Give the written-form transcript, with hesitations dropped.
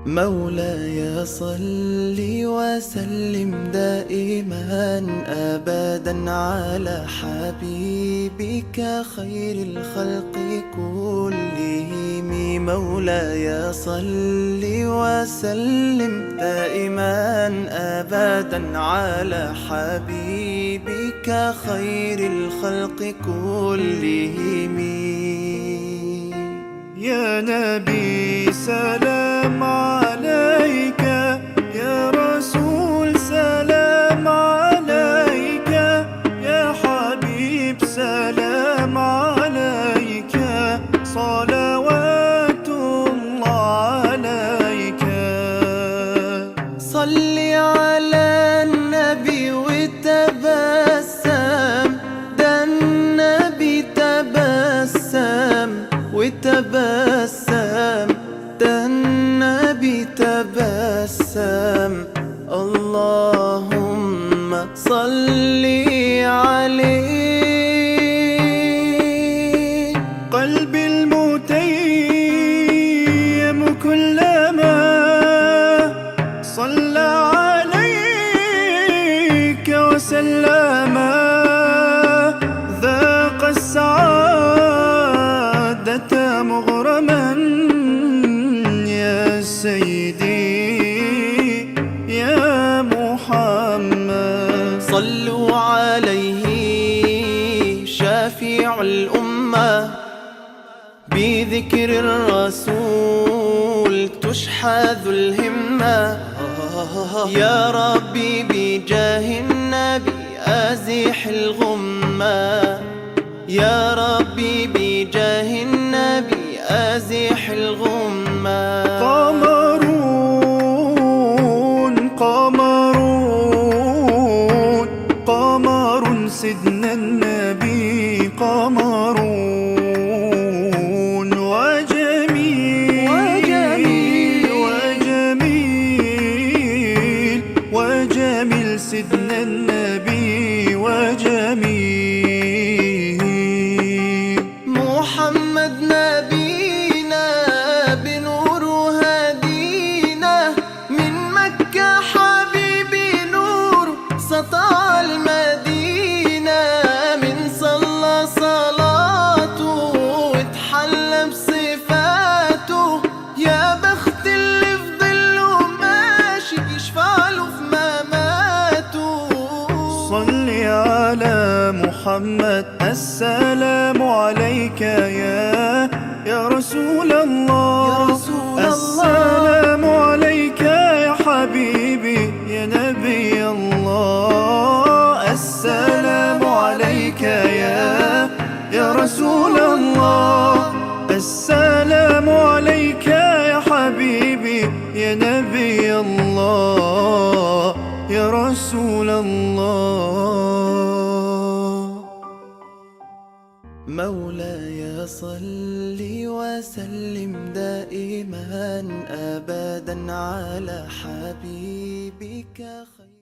مولاي صل وسلم دائما أبدا على حبيبك خير الخلق كلهم. مولاي صل وسلم دائما أبدا على حبيبك خير الخلق كلهم. يا نبي سلام عليك، يا رسول سلام عليك، يا حبيب سلام عليك، صلوات الله عليك. صل على النبي وتبسم، ده النبي تبسم وتبسم، ده النبي تبسم. اللهم صل عليه. قلبي المتيم كلما صلى عليك وسلم ذاق السعادة مغرما. يا سيدي يا محمد صلوا عليه شافع الأمة، بذكر الرسول تشحذ الهمة. يا ربي بجاه النبي أزح الغمة، يا ربي بجاه النبي أزح الغمة. قمرون قمرون قمر سيدنا النبي، قمرون وجميل وجميل وجميل وجميل سيدنا النبي وجميل. محمد نبينا بنور هدينا، من مكة حبيبي نور سطع المدينة. من صلى صلاته واتحلى بصفاته، يا بخت اللي في ظله ماشي يشفع له في مماته. صل على محمد السلام عليك يا رسول الله، يا رسول الله. السلام عليك يا حبيبي يا نبي الله. السلام عليك يا رسول الله، السلام عليك يا حبيبي يا نبي الله يا رسول الله. مولاي صل وسلم دائما أبدا على حبيبك خير